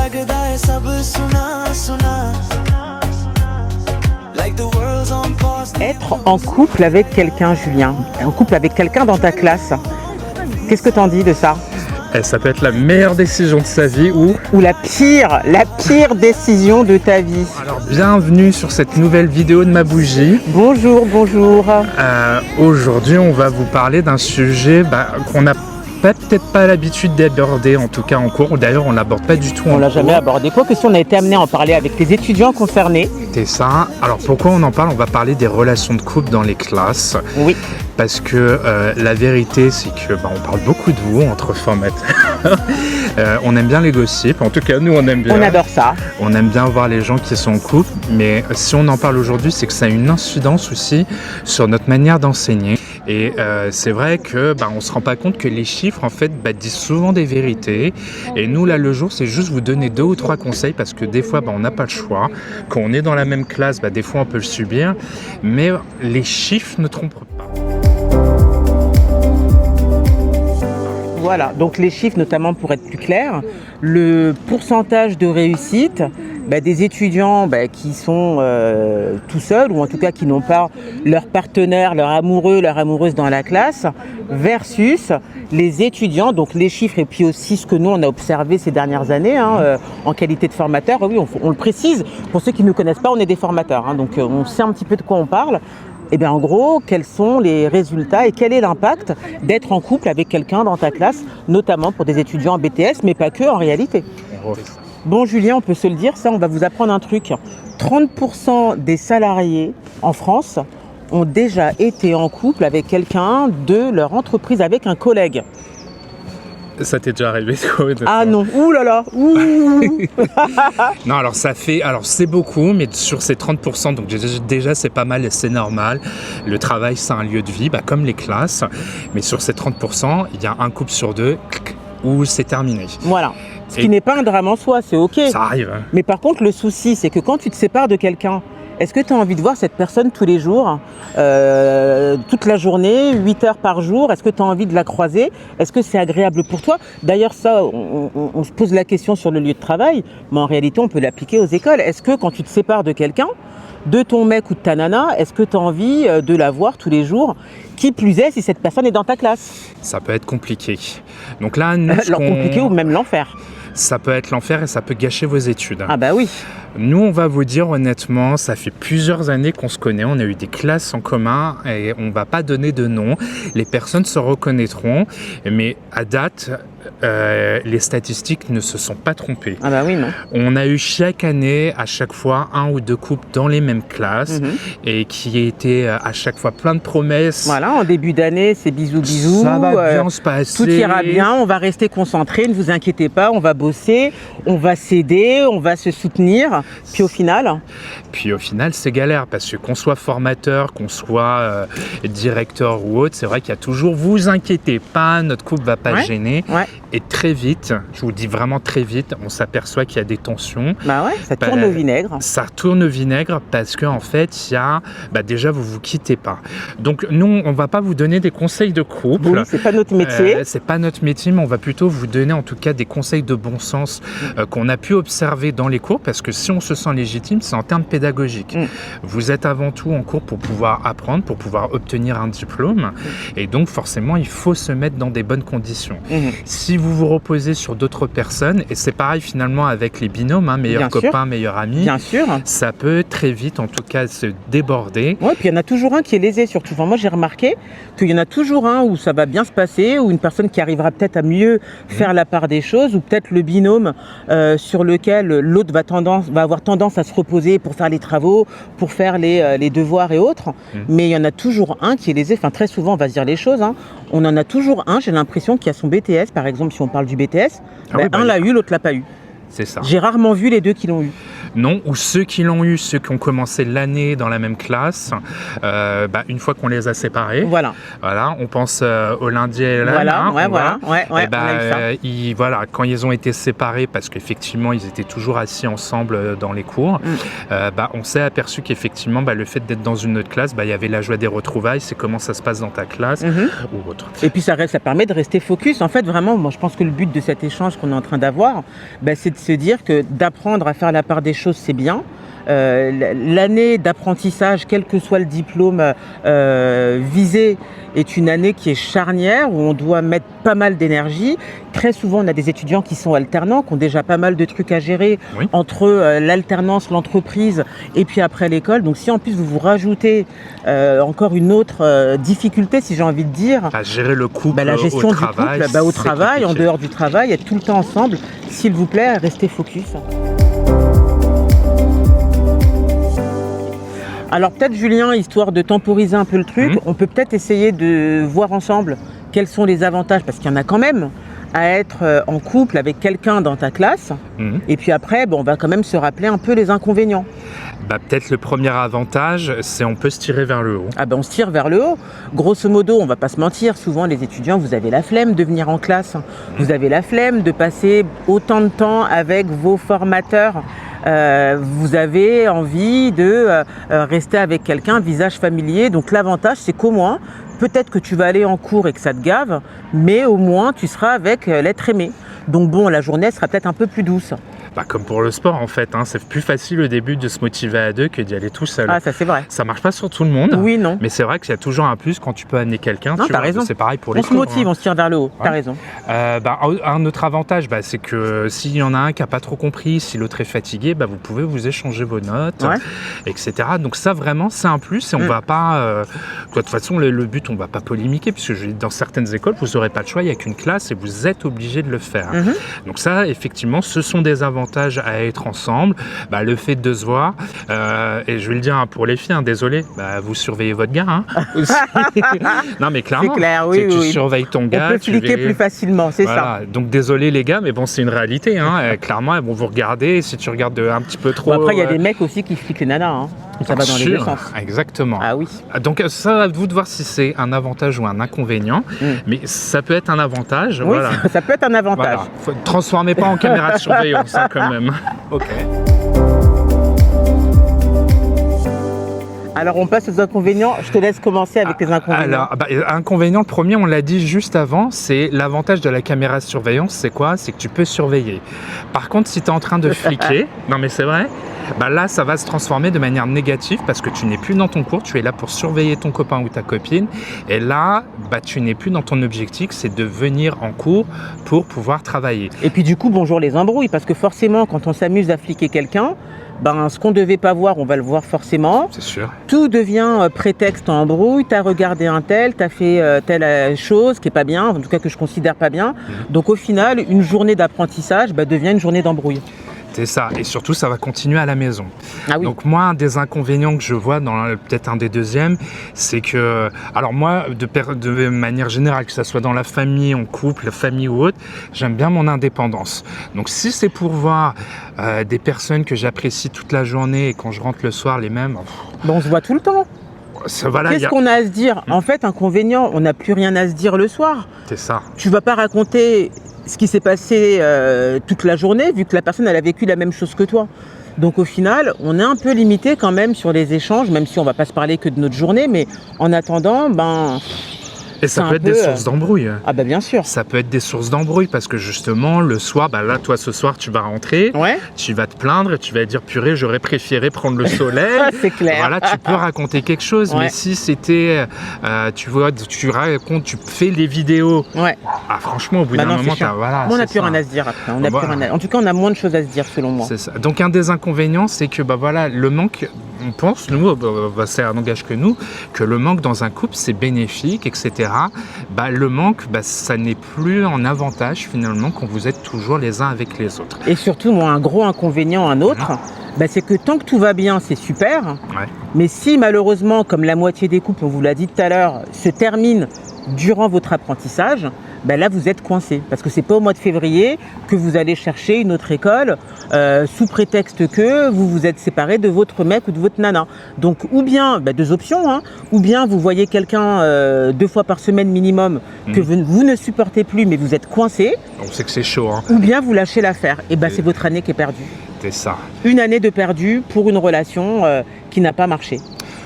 लगदा है सब सुना सुना like the world's on pause. Être en couple avec quelqu'un, Julien, en couple avec quelqu'un dans ta classe, qu'est-ce que t'en dis de ça? Ça peut être la meilleure décision de sa vie Ou la pire décision de ta vie. Alors bienvenue sur cette nouvelle vidéo de ma bougie. Bonjour. Aujourd'hui on va vous parler d'un sujet qu'on n'a peut-être pas l'habitude d'aborder, en tout cas en cours, ou d'ailleurs on ne l'aborde pas du tout en cours. On l'a jamais abordé. Quoi que si on a été amené à en parler avec les étudiants concernés. C'est ça. Alors pourquoi on en parle? On va parler des relations de couple dans les classes. Oui. Parce que la vérité c'est que on parle beaucoup de vous entre formateurs. On aime bien les gossips, en tout cas nous on aime bien. On adore ça. On aime bien voir les gens qui sont en couple, mais si on en parle aujourd'hui, c'est que ça a une incidence aussi sur notre manière d'enseigner. Et c'est vrai que on se rend pas compte que les chiffres en fait disent souvent des vérités. Et nous là le jour, c'est juste vous donner 2 ou 3 conseils parce que des fois on n'a pas le choix. Quand on est dans la même classe, des fois on peut le subir, mais les chiffres ne trompent pas. Voilà, donc les chiffres notamment pour être plus clair, le pourcentage de réussite des étudiants qui sont tout seuls ou en tout cas qui n'ont pas leur partenaire, leur amoureux, leur amoureuse dans la classe versus les étudiants, donc les chiffres et puis aussi ce que nous on a observé ces dernières années en qualité de formateur. Oui, on le précise, pour ceux qui ne nous connaissent pas, on est des formateurs, donc on sait un petit peu de quoi on parle. Et bien en gros, quels sont les résultats et quel est l'impact d'être en couple avec quelqu'un dans ta classe, notamment pour des étudiants en BTS, mais pas que en réalité. Bon Julien, on peut se le dire, ça on va vous apprendre un truc. 30% des salariés en France ont déjà été en couple avec quelqu'un de leur entreprise, avec un collègue. Ça t'est déjà arrivé toi? Ah non, ouh là là, ouh. Non, alors c'est beaucoup, mais sur ces 30%, donc déjà c'est pas mal et c'est normal. Le travail c'est un lieu de vie, comme les classes, mais sur ces 30%, il y a un couple sur 2 où c'est terminé. Voilà. Ce qui n'est pas un drame en soi, c'est ok. Ça arrive. Mais par contre, le souci, c'est que quand tu te sépares de quelqu'un, est-ce que tu as envie de voir cette personne tous les jours, toute la journée, 8 heures par jour? Est-ce que tu as envie de la croiser? Est-ce que c'est agréable pour toi? D'ailleurs, ça, on se pose la question sur le lieu de travail, mais en réalité, on peut l'appliquer aux écoles. Est-ce que quand tu te sépares de quelqu'un, de ton mec ou de ta nana, est-ce que tu as envie de la voir tous les jours? Qui plus est, si cette personne est dans ta classe? Ça peut être compliqué. Donc là, nous, compliqué ou même l'enfer. Ça peut être l'enfer et ça peut gâcher vos études. Ah bah oui. Nous, on va vous dire honnêtement, ça fait plusieurs années qu'on se connaît, on a eu des classes en commun et on ne va pas donner de nom. Les personnes se reconnaîtront, mais à date, les statistiques ne se sont pas trompées. Ah bah oui, non. On a eu chaque année, à chaque fois, 1 ou 2 couples dans les mêmes classes et qui étaient à chaque fois plein de promesses. Voilà, en début d'année, c'est bisous bisous. Ça va bien se passer. Tout ira bien, on va rester concentrés, ne vous inquiétez pas, on va bosser, on va s'aider, on va se soutenir. Puis au final, c'est galère parce que qu'on soit formateur, qu'on soit directeur ou autre, c'est vrai qu'il y a toujours, vous inquiétez pas, notre couple va pas gêner. Ouais. Et très vite, je vous dis vraiment très vite, on s'aperçoit qu'il y a des tensions. Ça tourne au vinaigre. Ça tourne au vinaigre parce qu'en fait, il y a, déjà vous quittez pas. Donc nous, on va pas vous donner des conseils de couple. Oui, c'est pas notre métier. C'est pas notre métier, mais on va plutôt vous donner en tout cas des conseils de bon sens qu'on a pu observer dans les cours parce que si on se sent légitime, c'est en termes pédagogiques. Vous êtes avant tout en cours pour pouvoir apprendre, pour pouvoir obtenir un diplôme. Et donc, forcément, il faut se mettre dans des bonnes conditions. Si vous vous reposez sur d'autres personnes, et c'est pareil finalement avec les binômes, meilleurs copains, meilleurs amis, bien sûr, ça peut très vite, en tout cas, se déborder. Oui, puis il y en a toujours un qui est lésé, surtout. Enfin, moi, j'ai remarqué qu'il y en a toujours un où ça va bien se passer, ou une personne qui arrivera peut-être à mieux faire la part des choses, ou peut-être le binôme sur lequel l'autre va avoir tendance à se reposer pour faire les travaux, pour faire les devoirs et autres. Mais il y en a toujours un qui est lésé. Enfin, très souvent, on va se dire les choses. On en a toujours un, j'ai l'impression, qui a son BTS, par exemple, si on parle du BTS. Un l'a eu, l'autre l'a pas eu. C'est ça. J'ai rarement vu les deux qui l'ont eu. Non, ou ceux qui l'ont eu, ceux qui ont commencé l'année dans la même classe, une fois qu'on les a séparés, Voilà. voilà, on pense au lundi et à Voilà, ouais, voilà. ouais, Et on a eu ça. voilà, quand ils ont été séparés, parce qu'effectivement ils étaient toujours assis ensemble dans les cours, on s'est aperçu qu'effectivement le fait d'être dans une autre classe, il y avait la joie des retrouvailles, c'est comment ça se passe dans ta classe ou autre. Et puis ça permet de rester focus. En fait, vraiment, moi je pense que le but de cet échange qu'on est en train d'avoir, c'est de se dire que d'apprendre à faire la part des choses, c'est bien. L'année d'apprentissage, quel que soit le diplôme visé, est une année qui est charnière, où on doit mettre pas mal d'énergie. Très souvent, on a des étudiants qui sont alternants, qui ont déjà pas mal de trucs à gérer entre l'alternance, l'entreprise et puis après l'école. Donc si en plus vous rajoutez encore une autre difficulté, si j'ai envie de dire, à gérer le couple, la gestion au du travail, couple, au travail, compliqué. en dehors du travail, être tout le temps ensemble, s'il vous plaît, restez focus. Alors peut-être Julien, histoire de temporiser un peu le truc, on peut peut-être essayer de voir ensemble quels sont les avantages, parce qu'il y en a quand même, à être en couple avec quelqu'un dans ta classe. Et puis après, on va quand même se rappeler un peu les inconvénients. Peut-être le premier avantage, c'est on peut se tirer vers le haut. On se tire vers le haut. Grosso modo, on va pas se mentir, souvent les étudiants, vous avez la flemme de venir en classe. Vous avez la flemme de passer autant de temps avec vos formateurs. Vous avez envie de rester avec quelqu'un, visage familier. Donc l'avantage, c'est qu'au moins, peut-être que tu vas aller en cours et que ça te gave, mais au moins tu seras avec l'être aimé. Donc la journée sera peut-être un peu plus douce. Comme pour le sport en fait, c'est plus facile au début de se motiver à deux que d'y aller tout seul. Ah, ça c'est vrai. Ça marche pas sur tout le monde. Oui, non. Mais c'est vrai qu'il y a toujours un plus quand tu peux amener quelqu'un. Non, t'as raison. C'est pareil pour les cours. On se motive, on se tire vers le haut. T'as raison. Un autre avantage, c'est que s'il y en a un qui n'a pas trop compris, si l'autre est fatigué, vous pouvez vous échanger vos notes, etc. Donc ça vraiment c'est un plus et on va pas. De toute façon le but on va pas polémiquer puisque dans certaines écoles vous n'aurez pas de choix, il n'y a qu'une classe et vous êtes obligé de le faire. Donc ça effectivement ce sont des avantages à être ensemble, le fait de se voir, et je vais le dire pour les filles, désolé, vous surveillez votre gars. Non mais clairement, c'est clair, tu surveilles ton gars. On peut fliquer plus facilement, c'est ça. Donc désolé les gars, mais c'est une réalité. Clairement, elles vont vous regarder, si tu regardes un petit peu trop... après, il y a des mecs aussi qui fliquent les nanas. Ça va dans les deux sens. Exactement. Ah oui. Donc ça, à vous de voir si c'est un avantage ou un inconvénient, mais ça peut être un avantage. Oui, ça peut être un avantage. Voilà. Transformez pas en caméra de surveillance quand même. Ok. Alors on passe aux inconvénients, je te laisse commencer avec les inconvénients. Alors, inconvénient, le premier, on l'a dit juste avant, c'est l'avantage de la caméra de surveillance, c'est quoi? C'est que tu peux surveiller. Par contre, si tu es en train de fliquer, non mais c'est vrai, là ça va se transformer de manière négative parce que tu n'es plus dans ton cours, tu es là pour surveiller ton copain ou ta copine et là, tu n'es plus dans ton objectif, c'est de venir en cours pour pouvoir travailler. Et puis du coup, bonjour les embrouilles, parce que forcément, quand on s'amuse à fliquer quelqu'un, ce qu'on ne devait pas voir, on va le voir forcément. C'est sûr. Tout devient prétexte en embrouille. Tu as regardé un tel, tu as fait telle chose qui n'est pas bien, en tout cas que je considère pas bien. Donc au final, une journée d'apprentissage devient une journée d'embrouille. C'est ça, et surtout ça va continuer à la maison. Ah oui. Donc moi, un des inconvénients que je vois, peut-être un des deuxièmes, c'est que, alors moi, de manière générale, que ce soit dans la famille, en couple, la famille ou autre, j'aime bien mon indépendance. Donc si c'est pour voir des personnes que j'apprécie toute la journée et quand je rentre le soir, les mêmes... On se voit tout le temps. Qu'est-ce qu'on a à se dire? En fait, inconvénient, on n'a plus rien à se dire le soir. C'est ça. Tu vas pas raconter ce qui s'est passé toute la journée, vu que la personne elle a vécu la même chose que toi. Donc au final, on est un peu limité quand même sur les échanges, même si on va pas se parler que de notre journée, mais en attendant, Et ça peut être des sources d'embrouille. Ah bien sûr. Ça peut être des sources d'embrouille parce que justement le soir, là toi ce soir tu vas rentrer, tu vas te plaindre, tu vas dire purée j'aurais préféré prendre le soleil. C'est clair. Voilà, tu peux raconter quelque chose, mais si c'était, tu racontes, tu fais les vidéos. Franchement au bout d'un moment, on n'a plus rien à se dire après. En tout cas on a moins de choses à se dire selon moi. C'est ça. Donc un des inconvénients c'est que le manque, on pense, nous, c'est un langage que nous, que le manque dans un couple c'est bénéfique, etc. Le manque, ça n'est plus en avantage finalement quand vous êtes toujours les uns avec les autres. Et surtout, moi, un gros inconvénient, un autre, c'est que tant que tout va bien, c'est super. Mais si malheureusement, comme la moitié des couples, on vous l'a dit tout à l'heure, se termine durant votre apprentissage, ben là vous êtes coincé. Parce que c'est pas au mois de février que vous allez chercher une autre école sous prétexte que vous vous êtes séparé de votre mec ou de votre nana. Donc ou bien, deux options, hein, ou bien vous voyez quelqu'un 2 fois par semaine minimum que vous ne supportez plus mais vous êtes coincé. On sait que c'est chaud. Hein. Ou bien vous lâchez l'affaire. Et c'est votre année qui est perdue. C'est ça. Une année de perdu pour une relation qui n'a pas marché.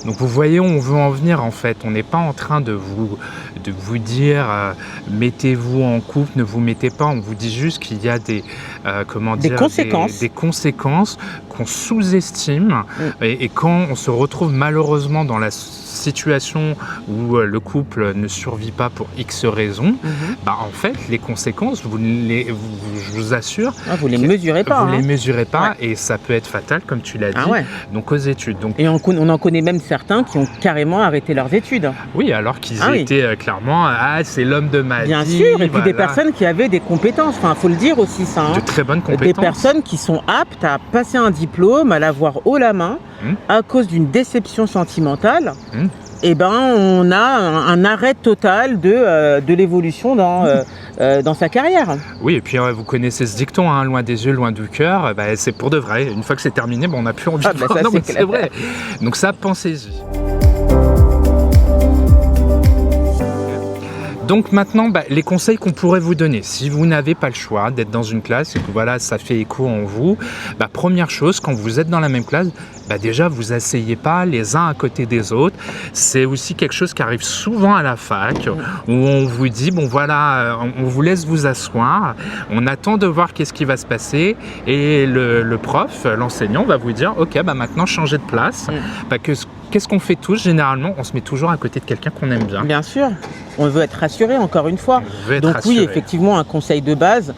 Donc vous voyez où on veut en venir en fait. On n'est pas en train de vous dire mettez-vous en couple, ne vous mettez pas. On vous dit juste qu'il y a des conséquences. Des conséquences qu'on sous-estime. Et quand on se retrouve malheureusement dans la situation où le couple ne survit pas pour X raisons, en fait les conséquences, je vous assure, vous les mesurez pas. Vous les mesurez pas et ça peut être fatal comme tu l'as dit. Donc aux études. Et on en connaît même certains qui ont carrément arrêté leurs études. Oui, alors qu'ils étaient clairement c'est l'homme de ma vie. Bien sûr, et puis des personnes qui avaient des compétences. Enfin, faut le dire aussi ça. De très bonnes compétences. Des personnes qui sont aptes à passer un diplôme, à l'avoir haut la main, à cause d'une déception sentimentale. On a un arrêt total de l'évolution dans sa carrière. Oui, et puis vous connaissez ce dicton, hein, loin des yeux, loin du cœur, c'est pour de vrai. Une fois que c'est terminé, on n'a plus envie de voir. Non, mais c'est vrai. Donc ça, pensez-y. Donc maintenant, les conseils qu'on pourrait vous donner, si vous n'avez pas le choix d'être dans une classe et que voilà, ça fait écho en vous, première chose, quand vous êtes dans la même classe, déjà vous asseyez pas les uns à côté des autres. C'est aussi quelque chose qui arrive souvent à la fac, où on vous dit, on vous laisse vous asseoir, on attend de voir qu'est-ce qui va se passer et le prof, l'enseignant va vous dire, ok, maintenant changez de place, qu'est-ce qu'on fait tous généralement? On se met toujours à côté de quelqu'un qu'on aime bien. Bien sûr, on veut être rassuré encore une fois. Donc oui, effectivement, un conseil de base,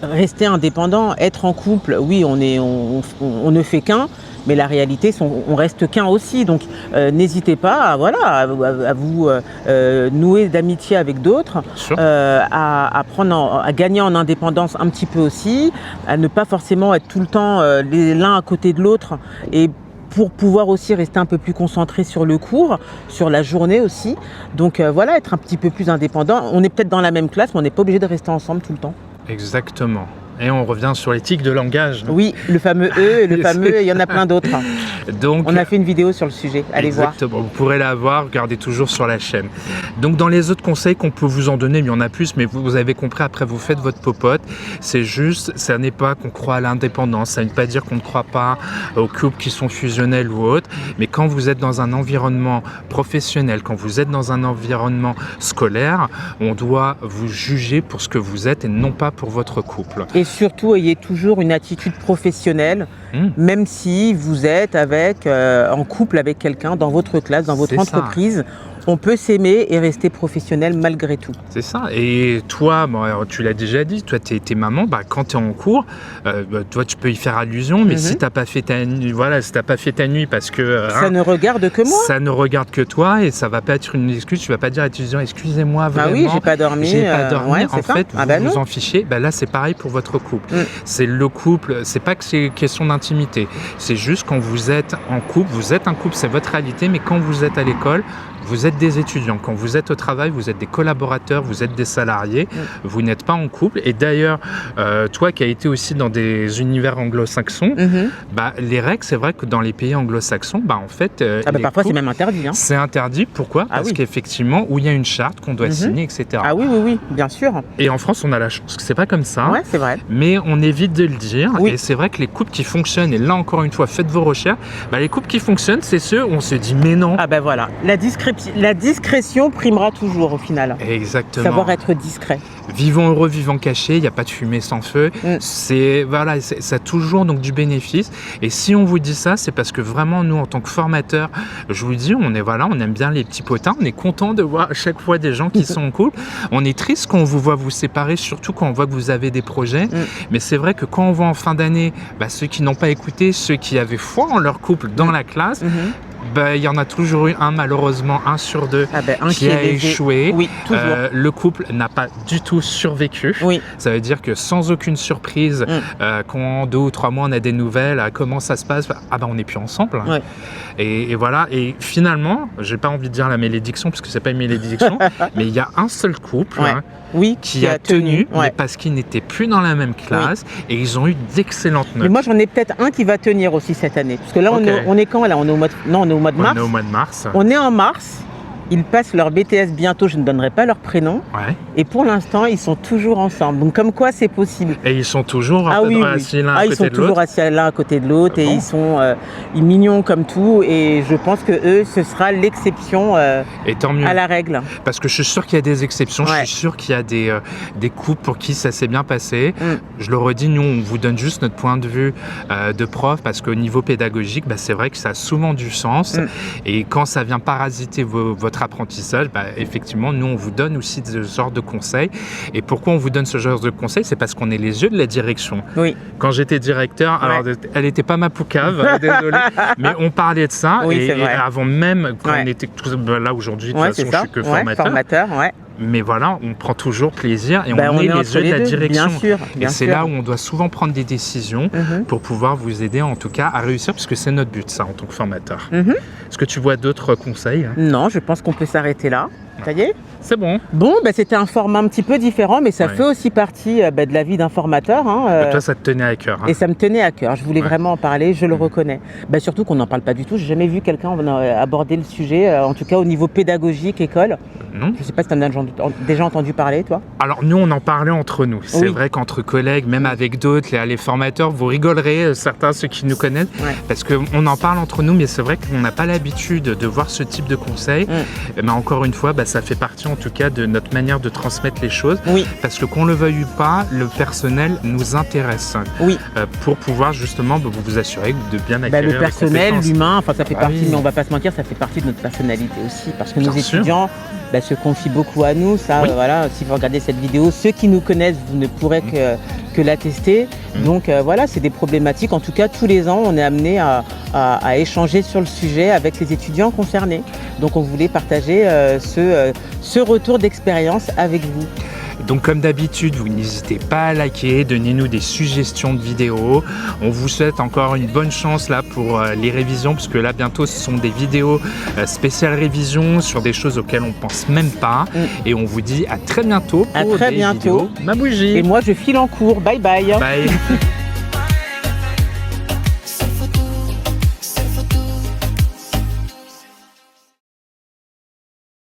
rester indépendant, être en couple, oui, on ne fait qu'un, mais la réalité, on reste qu'un aussi. Donc n'hésitez pas à vous nouer d'amitié avec d'autres, à gagner en indépendance un petit peu aussi, à ne pas forcément être tout le temps l'un à côté de l'autre et pour pouvoir aussi rester un peu plus concentré sur le cours, sur la journée aussi. Donc être un petit peu plus indépendant. On est peut-être dans la même classe, mais on n'est pas obligé de rester ensemble tout le temps. Exactement. Et on revient sur l'éthique de langage. Oui, le fameux E, le fameux, il y en a plein d'autres. Donc, on a fait une vidéo sur le sujet, allez voir. Vous pourrez la voir, regardez toujours sur la chaîne. Donc dans les autres conseils qu'on peut vous en donner, il y en a plus, mais vous avez compris, après vous faites votre popote. C'est juste, ça n'est pas qu'on croit à l'indépendance, ça ne veut pas dire qu'on ne croit pas aux couples qui sont fusionnels ou autres, mais quand vous êtes dans un environnement professionnel, quand vous êtes dans un environnement scolaire, on doit vous juger pour ce que vous êtes et non pas pour votre couple. Et surtout, ayez toujours une attitude professionnelle, même si vous êtes en couple avec quelqu'un dans votre classe, dans votre entreprise. On peut s'aimer et rester professionnel malgré tout. C'est ça. Et toi, tu l'as déjà dit, toi, tu es maman, quand tu es en cours, toi, tu peux y faire allusion, mais si tu n'as pas fait ta nuit, parce que... ça ne regarde que moi. Ça ne regarde que toi et ça ne va pas être une excuse. Tu ne vas pas dire à l'étudiant, excusez-moi, vraiment. Ah oui, j'ai pas dormi. En fait, vous en fichez. Là, c'est pareil pour votre couple. C'est le couple, c'est pas que c'est question d'intimité. C'est juste quand vous êtes en couple, vous êtes un couple, c'est votre réalité, mais quand vous êtes à l'école, vous êtes des étudiants. Quand vous êtes au travail, vous êtes des collaborateurs, vous êtes des salariés, vous n'êtes pas en couple. Et d'ailleurs, toi qui as été aussi dans des univers anglo-saxons, les règles, c'est vrai que dans les pays anglo-saxons, en fait... parfois, c'est même interdit. Hein. C'est interdit, pourquoi ? Parce qu'effectivement, où il y a une charte qu'on doit signer, etc. Ah oui, bien sûr. Et en France, on a la chance que c'est pas comme ça. Ouais, c'est vrai. Mais on évite de le dire. Et c'est vrai que les couples qui fonctionnent, et là encore une fois, faites vos recherches, les couples qui fonctionnent, c'est ceux où on se dit, mais non. Voilà. La discrétion primera toujours au final. Exactement. Savoir être discret. Vivons heureux, vivons cachés, il n'y a pas de fumée sans feu. Ça a toujours donc du bénéfice. Et si on vous dit ça, c'est parce que vraiment, nous, en tant que formateurs, je vous le dis, on aime bien les petits potins, on est content de voir à chaque fois des gens qui sont en couple. On est triste quand on vous voit vous séparer, surtout quand on voit que vous avez des projets. Mais c'est vrai que quand on voit en fin d'année, ceux qui n'ont pas écouté, ceux qui avaient foi en leur couple dans la classe, Il y en a toujours eu un, malheureusement, 1 sur 2 un qui a lésé. échoué. Oui, toujours. Le couple n'a pas du tout survécu. Oui. Ça veut dire que sans aucune surprise, quand 2 ou 3 mois on a des nouvelles, comment ça se passe, on n'est plus ensemble. Ouais. Et voilà, et finalement, j'ai pas envie de dire la malédiction parce que c'est pas une malédiction, mais il y a un seul couple qui a tenu, mais parce qu'ils n'étaient plus dans la même classe et ils ont eu d'excellentes notes. Mais moi j'en ai peut-être un qui va tenir aussi cette année, parce que là on est quand là, on est au mois de mars. On est au mois de mars. On est en mars. Ils passent leur BTS bientôt, je ne donnerai pas leur prénom. Ouais. Et pour l'instant, ils sont toujours ensemble. Donc comme quoi c'est possible. Et ils sont toujours assis l'un à côté de l'autre. Ils sont toujours assis l'un à côté de l'autre et bon. ils sont mignons comme tout. Et je pense que eux, ce sera l'exception et tant mieux. À la règle. Parce que je suis sûr qu'il y a des exceptions. Je suis sûr qu'il y a des couples pour qui ça s'est bien passé. Je le redis, nous on vous donne juste notre point de vue de prof parce qu'au niveau pédagogique, c'est vrai que ça a souvent du sens. Et quand ça vient parasiter votre apprentissage, effectivement, nous on vous donne aussi ce genre de conseils. Et pourquoi on vous donne ce genre de conseils? C'est parce qu'on est les yeux de la direction. Oui. Quand j'étais directeur, alors elle n'était pas ma poucave, désolé, mais on parlait de ça et avant même quand on était tous là aujourd'hui, de toute façon, je suis que formateur. Mais voilà, on prend toujours plaisir et on est les yeux de la direction. Bien sûr, et c'est là où on doit souvent prendre des décisions pour pouvoir vous aider en tout cas à réussir, parce que c'est notre but ça en tant que formateur. Est-ce que tu vois d'autres conseils? Non, je pense qu'on peut s'arrêter là. Ça y est? C'est bon. Bon, c'était un format un petit peu différent, mais ça fait aussi partie de la vie d'un formateur. Toi, ça te tenait à cœur. Et ça me tenait à cœur. Je voulais vraiment en parler, je le reconnais. Surtout qu'on n'en parle pas du tout. J'ai jamais vu quelqu'un aborder le sujet, en tout cas au niveau pédagogique, école. Non. Je sais pas si tu en as déjà entendu parler, toi. Alors nous, on en parlait entre nous. C'est vrai qu'entre collègues, même avec d'autres, les formateurs, vous rigolerez, certains, ceux qui nous connaissent, parce qu'on en parle entre nous, mais c'est vrai qu'on n'a pas l'habitude de voir ce type de conseils. Mais encore une fois, ça fait partie en tout cas de notre manière de transmettre les choses. Parce que qu'on le veuille ou pas, le personnel nous intéresse. Pour pouvoir justement vous assurer de bien acquérir le personnel, les l'humain, ça fait partie, mais on va pas se mentir, ça fait partie de notre personnalité aussi. Parce que nos étudiants se confient beaucoup à nous. Ça, voilà, si vous regardez cette vidéo, ceux qui nous connaissent, vous ne pourrez que l'attester. Donc voilà, c'est des problématiques. En tout cas, tous les ans, on est amené à échanger sur le sujet avec les étudiants concernés. Donc on voulait partager ce retour d'expérience avec vous. Donc comme d'habitude, vous n'hésitez pas à liker, donnez-nous des suggestions de vidéos. On vous souhaite encore une bonne chance là pour les révisions, puisque là bientôt ce sont des vidéos spéciales révision sur des choses auxquelles on pense même pas. Et on vous dit à très bientôt pour des vidéos Ma Bougie. Et moi je file en cours. Bye bye. Bye.